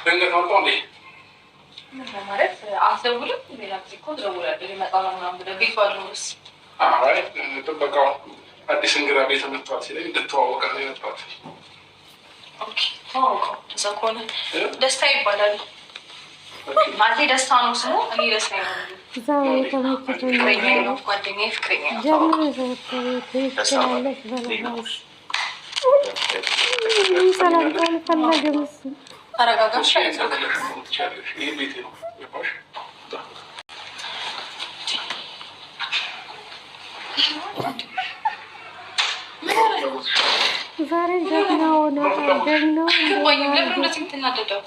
ድንገት መጣሁ እንዴ? ምን ማለት አትደውልም? ሌላ ጊዜ እኮ ትደውላለህ። ሊመጣ ነው ምናምን ብለህ ቤት ባለውስ? አይ ጥበቃው አዲስ እንግዳ ቤት መጥቷል ሲለኝ እንድትዋወቅ ነው የመጣሁት። ኦኬ ተዋወቀው። እዛ ከሆነ ደስታ ይባላል። ማለቴ ደስታ ነው ስሙ። እኔ ደስታ ነው። ዛሬ ተመችቶኝ ነው። ጓደኛዬ ፍቅረኛ ነው። ጀምሮ ትችላለች በለሽ ሰላም አልፈለግም። ተረጋጋሽ። ይሄ ቤቴ ነው። ዛሬ ጀግና ሆነ። ጀግና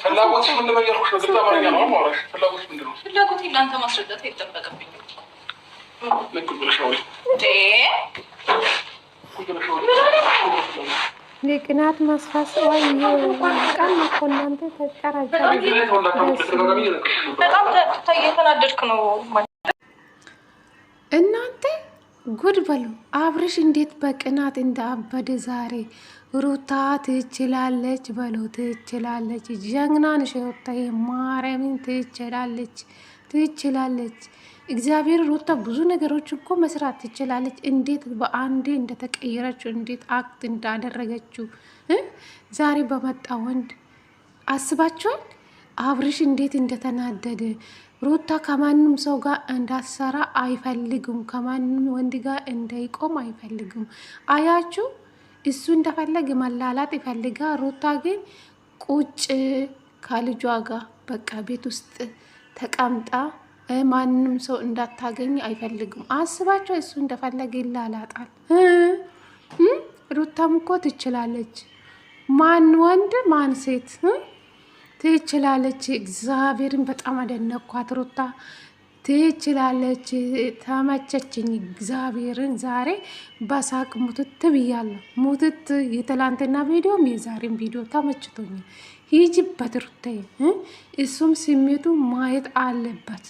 ፍላጎት ምንድን ነው እያልኩሽ ነው። ግልጽ አማርኛ ነው የማወራሽ። ፍላጎት ምንድን ነው? ፍላጎት ለአንተ ማስረዳት አይጠበቅብኝም። ልክ ብለሽ ነው ወይ? የቅናት መስፋስ ወይ ቃል እኮ እናንተ ተጠራጣሪ በጣም እየተናደድክ ነው እናንተ። ጉድ በሉ። አብርሽ እንዴት በቅናት እንዳበደ ዛሬ። ሩታ ትችላለች በሉ፣ ትችላለች። ጀግናን ሸወታ ማርያምን ትችላለች። እግዚአብሔር ሩታ ብዙ ነገሮች እኮ መስራት ትችላለች። እንዴት በአንዴ እንደተቀየረችው እንዴት አክት እንዳደረገችው ዛሬ በመጣ ወንድ አስባችኋል? አብርሽ እንዴት እንደተናደደ። ሩታ ከማንም ሰው ጋር እንዳሰራ አይፈልግም። ከማንም ወንድ ጋር እንዳይቆም አይፈልግም። አያችሁ፣ እሱ እንደፈለገ መላላጥ ይፈልጋል። ሩታ ግን ቁጭ ከልጇ ጋር በቃ ቤት ውስጥ ተቀምጣ ማንም ሰው እንዳታገኝ አይፈልግም። አስባቸው፣ እሱ እንደፈለገ ይላላጣል። ሩታም እኮ ትችላለች። ማን ወንድ ማን ሴት ትችላለች። እግዚአብሔርን በጣም አደነኳት። ሩታ ትችላለች። ተመቸችኝ። እግዚአብሔርን ዛሬ በሳቅ ሙትት ብያለሁ። ሙትት የትላንትና ቪዲዮም የዛሬን ቪዲዮ ተመችቶኛል። ሂጅበት ሩታዬ። እሱም ስሜቱ ማየት አለበት።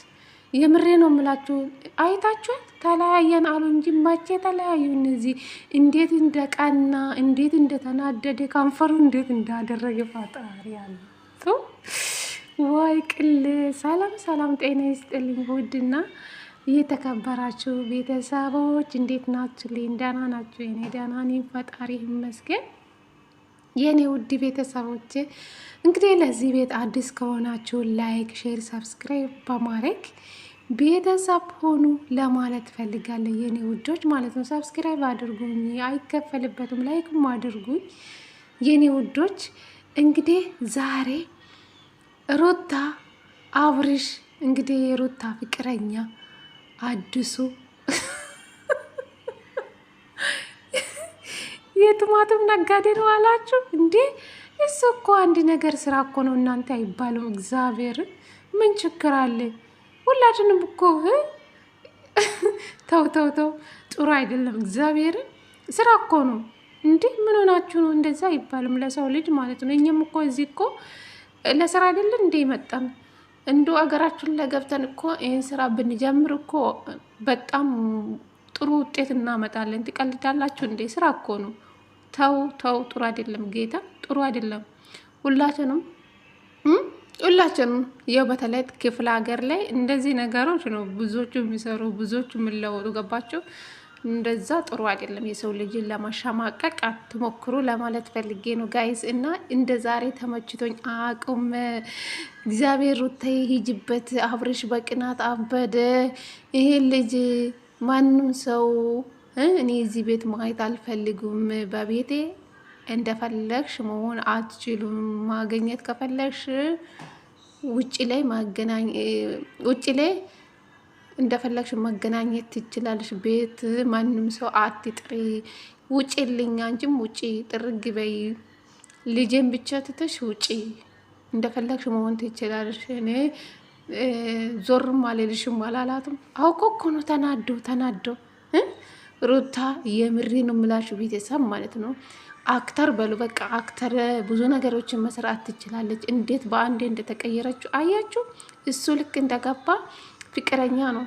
የምሬ ነው የምላችሁ። አይታችኋል? ተለያየን አሉ እንጂ መቼ ተለያዩ? እነዚህ እንዴት እንደቀና እንዴት እንደተናደደ ከንፈሩ እንዴት እንዳደረገ ፈጣሪ ያለ ወይ ቅል። ሰላም ጤና ይስጥልኝ። ውድና እየተከበራችሁ ቤተሰቦች እንዴት ናችሁ? ደህና ናችሁ? የኔ ደህና ነኝ፣ ፈጣሪ ይመስገን። የኔ ውድ ቤተሰቦች እንግዲህ ለዚህ ቤት አዲስ ከሆናችሁ ላይክ፣ ሼር፣ ሰብስክራይብ በማድረግ ቤተሰብ ሆኑ ለማለት ፈልጋለሁ። የኔ ውዶች ማለት ነው። ሰብስክራይብ አድርጉኝ፣ አይከፈልበትም። ላይክም አድርጉኝ የኔ ውዶች። እንግዲህ ዛሬ ሩታ አብርሽ እንግዲህ የሩታ ፍቅረኛ አዲሱ የቲማቲም ነጋዴ ነው አላችሁ እንዴ? እሱ እኮ አንድ ነገር ስራ እኮ ነው። እናንተ አይባልም። እግዚአብሔር ምን ችግር አለ? ሁላችንም እኮ ተው ጥሩ አይደለም። እግዚአብሔር ስራ እኮ ነው እንዴ? ምን ሆናችሁ ነው? እንደዛ አይባልም ለሰው ልጅ ማለት ነው። እኛም እኮ እዚህ እኮ ለስራ አይደለም እንዴ መጣን? እንዶ አገራችሁን ለገብተን እኮ ይህን ስራ ብንጀምር እኮ በጣም ጥሩ ውጤት እናመጣለን። ትቀልዳላችሁ እንዴ? ስራ እኮ ነው። ተው ጥሩ አይደለም። ጌታ ጥሩ አይደለም። ሁላችንም ያው በተለይ ክፍለ ሀገር ላይ እንደዚህ ነገሮች ነው ብዙዎቹ የሚሰሩ ብዙዎቹ የሚለወጡ። ገባቸው? እንደዛ ጥሩ አይደለም። የሰው ልጅን ለማሸማቀቅ አትሞክሩ ለማለት ፈልጌ ነው ጋይስ። እና እንደ ዛሬ ተመችቶኝ አቁም። እግዚአብሔር ሩታዬ ሂጅበት። አብርሽ በቅናት አበደ። ይሄ ልጅ ማንም ሰው እኔ እዚህ ቤት ማየት አልፈልጉም። በቤቴ እንደፈለግሽ መሆን አትችሉም። ማገኘት ከፈለግሽ ውጭ ላይ እንደፈለግሽ መገናኘት ትችላለሽ። ቤት ማንም ሰው አትጥሪ። ውጪልኝ፣ አንቺም ውጪ፣ ጥርግ በይ። ልጄን ብቻ ትተሽ ውጪ። እንደፈለግሽ መሆን ትችላለሽ። እኔ ዞርም አልልሽም አላላትም። አውቆ እኮ ነው ተናዶ ሩታ የምሬ ነው የምላችሁ ቤተሰብ ማለት ነው። አክተር በሉ በቃ አክተር ብዙ ነገሮችን መስራት ትችላለች። እንዴት በአንዴ እንደተቀየረችው አያችሁ። እሱ ልክ እንደገባ ፍቅረኛ ነው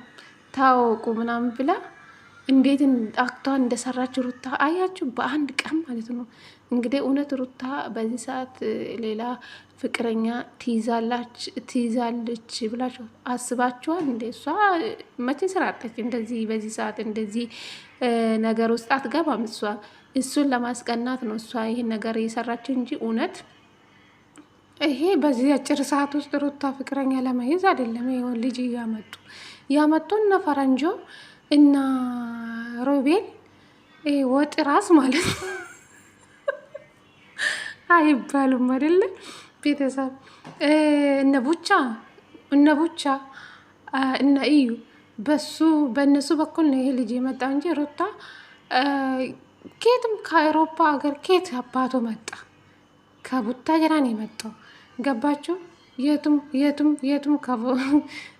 ታወቁ ምናምን ብላ እንዴት አክቷን እንደሰራች ሩታ አያችሁ፣ በአንድ ቀን ማለት ነው። እንግዲህ እውነት ሩታ በዚህ ሰዓት ሌላ ፍቅረኛ ትይዛለች ብላችሁ አስባችኋል እንዴ? እሷ መቼ ስራ አጣች? እንደዚህ በዚህ ሰዓት እንደዚህ ነገር ውስጥ አትገባም። እሷ እሱን ለማስቀናት ነው እሷ ይህን ነገር እየሰራች እንጂ እውነት ይሄ በዚህ አጭር ሰዓት ውስጥ ሩታ ፍቅረኛ ለመያዝ አይደለም። ይሁን ልጅ ያመጡ እነ ፈረንጆ እና ሮቤል ወጥ ራስ ማለት ነው አይባሉም አይደለ? ቤተሰብ እነ ቡቻ እነ እዩ በእነሱ በኩል ነው ይሄ ልጅ የመጣ እንጂ ሩታ ኬትም ከአውሮፓ ሀገር ኬት አባቶ መጣ? ከቡታጀራ ነው የመጣው። ገባችሁ? የቱም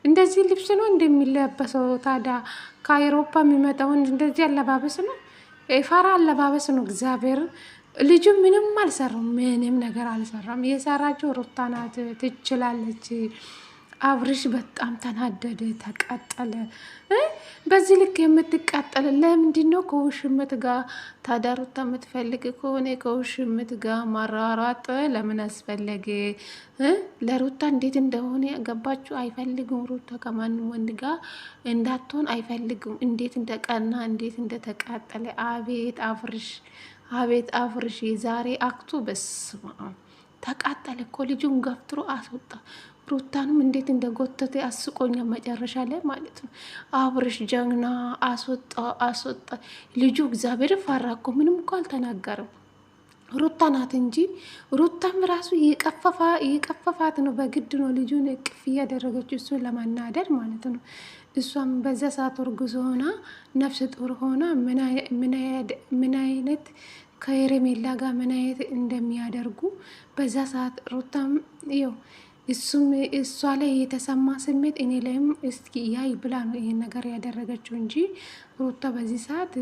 እንደዚህ ልብስ ነው እንደሚለበሰው። ታዲያ ከአውሮፓ የሚመጣውን እንደዚህ አለባበስ ነው፣ የፋራ አለባበስ ነው። እግዚአብሔር ልጁ ምንም አልሰራም፣ ምንም ነገር አልሰራም። የሰራችው ሩታ ናት። ትችላለች። አብርሽ በጣም ተናደደ፣ ተቃጠለ። በዚህ ልክ የምትቃጠል ለምንድን ነው? ከውሽምት ጋር ታዲያ ሩታ የምትፈልግ ከሆነ ከውሽምት ጋር ማራራጥ ለምን አስፈለገ? ለሩታ እንዴት እንደሆነ ገባችሁ? አይፈልጉም። ሩታ ከማንም ወንድ ጋር እንዳትሆን አይፈልጉም። እንዴት እንደቀና እንዴት እንደተቃጠለ። አቤት አብርሽ፣ አቤት አብርሽ የዛሬ አክቱ በስማ ተቃጠለ እኮ። ልጁን ገፍትሮ አስወጣ። ሩታንም እንዴት እንደጎተተ አስቆኛ መጨረሻ ላይ ማለት ነው። አብርሽ ጀግና አስወጣ ልጁ። እግዚአብሔር ፈራ እኮ ምንም እኮ አልተናገርም። ሩታ ናት እንጂ ሩታም ራሱ የቀፈፋት ነው። በግድ ነው ልጁን እቅፍ እያደረገችው እሱን ለማናደድ ማለት ነው። እሷም በዛ ሰዓት እርጉዝ ሆና ነፍስ ጡር ሆና ምን አይነት ከሄርሜላ ጋር ምን አይነት እንደሚያደርጉ በዛ ሰዓት ሩታም ይው እሷ ላይ የተሰማ ስሜት እኔ ላይም እስኪ ያይ ብላ ነው ይሄን ነገር ያደረገችው እንጂ ሩታ በዚህ ሰዓት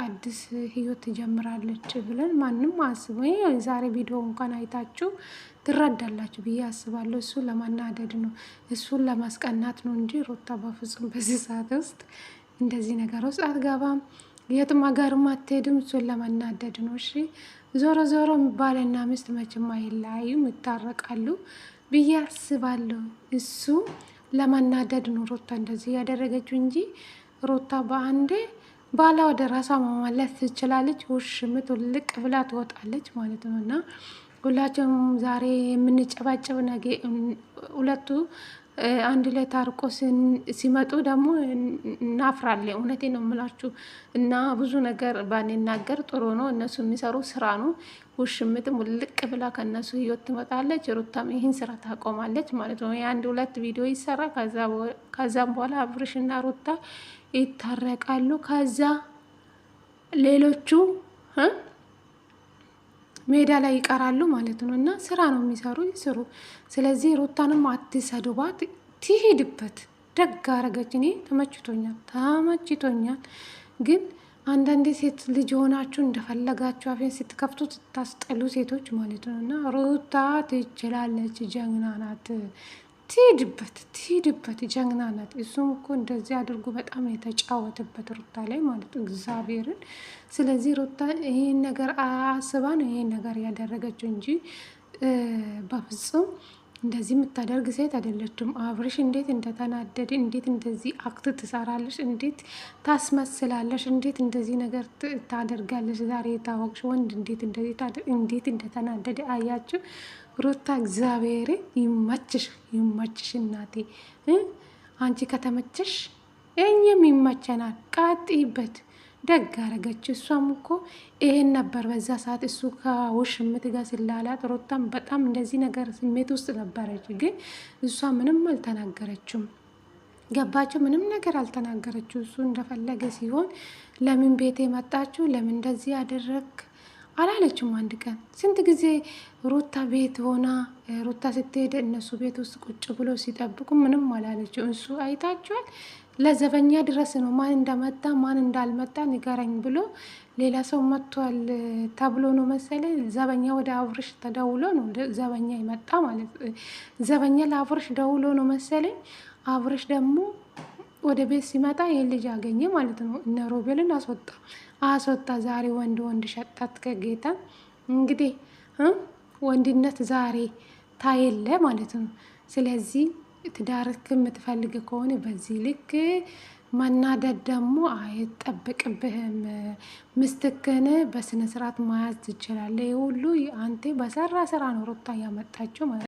አዲስ ህይወት ትጀምራለች ብለን ማንም አስበው። የዛሬ ቪዲዮ እንኳን አይታችሁ ትረዳላችሁ ብዬ አስባለሁ። እሱን ለማናደድ ነው፣ እሱን ለማስቀናት ነው እንጂ ሩታ በፍጹም በዚህ ሰዓት ውስጥ እንደዚህ ነገር ውስጥ አትገባም። የትም ሀገርም አትሄድም። እሱን ለማናደድ ነው። እሺ ዞሮ ዞሮ ባልና ሚስት መቼም አይለያዩም፣ ይታረቃሉ ብዬ አስባለሁ። እሱ ለማናደድ ነው ሩታ እንደዚህ ያደረገችው እንጂ ሩታ በአንዴ ባላ ወደ ራሷ መመለስ ትችላለች። ውሽምት ውልቅ ብላ ትወጣለች ማለት ነው። እና ሁላቸውም ዛሬ የምንጨባጨብ ነገ ሁለቱ አንድ ላይ ታርቆ ሲመጡ ደግሞ እናፍራለን። እውነቴ ነው የምላችሁ። እና ብዙ ነገር ባንናገር ጥሩ ነው። እነሱ የሚሰሩ ስራ ነው። ውሽምትም ውልቅ ብላ ከእነሱ ህይወት ትመጣለች። ሩታም ይህን ስራ ታቆማለች ማለት ነው። የአንድ ሁለት ቪዲዮ ይሰራ፣ ከዛም በኋላ አብርሽና ሩታ ይታረቃሉ። ከዛ ሌሎቹ ሜዳ ላይ ይቀራሉ ማለት ነው። እና ስራ ነው የሚሰሩ፣ ይስሩ። ስለዚህ ሩታንም አትሰድቧት፣ ትሄድበት። ደግ አረገች። እኔ ተመችቶኛል። ግን አንዳንዴ ሴት ልጅ ሆናችሁ እንደፈለጋችሁ አፌን ስትከፍቱ ስታስጠሉ ሴቶች ማለት ነው። እና ሩታ ትችላለች፣ ጀግና ናት። ትሄድበት፣ ጀግና ናት። እሱም እኮ እንደዚህ አድርጎ በጣም የተጫወተበት ሩታ ላይ ማለት ነው፣ እግዚአብሔርን። ስለዚህ ሩታ ይሄን ነገር አስባ ነው ይሄን ነገር ያደረገችው እንጂ በፍጹም እንደዚህ የምታደርግ ሴት አይደለችም። አብርሽ እንዴት እንደተናደደ፣ እንዴት እንደዚህ አክት ትሰራለሽ፣ እንዴት ታስመስላለሽ፣ እንዴት እንደዚህ ነገር ታደርጋለሽ። ዛሬ የታወቅሽ ወንድ እንዴት እንደተናደደ አያችሁ። ሩታ እግዚአብሔር ይመችሽ እናቴ። አንቺ ከተመቸሽ እኛም ይመቸናል። ቀጥይበት። ደግ አረገች። እሷም እኮ ይሄን ነበር በዛ ሰዓት እሱ ከውሽምት ጋር ስላላት ሩታም በጣም እንደዚህ ነገር ስሜት ውስጥ ነበረች። ግን እሷ ምንም አልተናገረችም። ገባችሁ? ምንም ነገር አልተናገረችው። እሱ እንደፈለገ ሲሆን ለምን ቤቴ መጣችሁ፣ ለምን እንደዚህ ያደረግ አላለችም። አንድ ቀን ስንት ጊዜ ሩታ ቤት ሆና ሩታ ስትሄድ እነሱ ቤት ውስጥ ቁጭ ብሎ ሲጠብቁ ምንም አላለችው። እሱ አይታችኋል። ለዘበኛ ድረስ ነው ማን እንደመጣ ማን እንዳልመጣ ንገረኝ ብሎ ሌላ ሰው መጥቷል ተብሎ ነው መሰለኝ ዘበኛ ወደ አብርሽ ተደውሎ ነው ዘበኛ ይመጣ ማለት ዘበኛ ለአብርሽ ደውሎ ነው መሰለኝ። አብርሽ ደግሞ ወደ ቤት ሲመጣ ይህን ልጅ አገኘ ማለት ነው። እነ ሮቤልን አስወጣ። ዛሬ ወንድ ሸጣት ከጌታ እንግዲህ ወንድነት ዛሬ ታየለ ማለት ነው። ስለዚህ ትዳርክ የምትፈልግ ከሆነ በዚህ ልክ መናደድ ደግሞ አይጠበቅብህም። ምስትክን በስነ ስርዓት መያዝ ትችላለህ። ሁሉ አንተ በሰራ ስራ ነው ሩታ ያመጣችው ማለት ነው።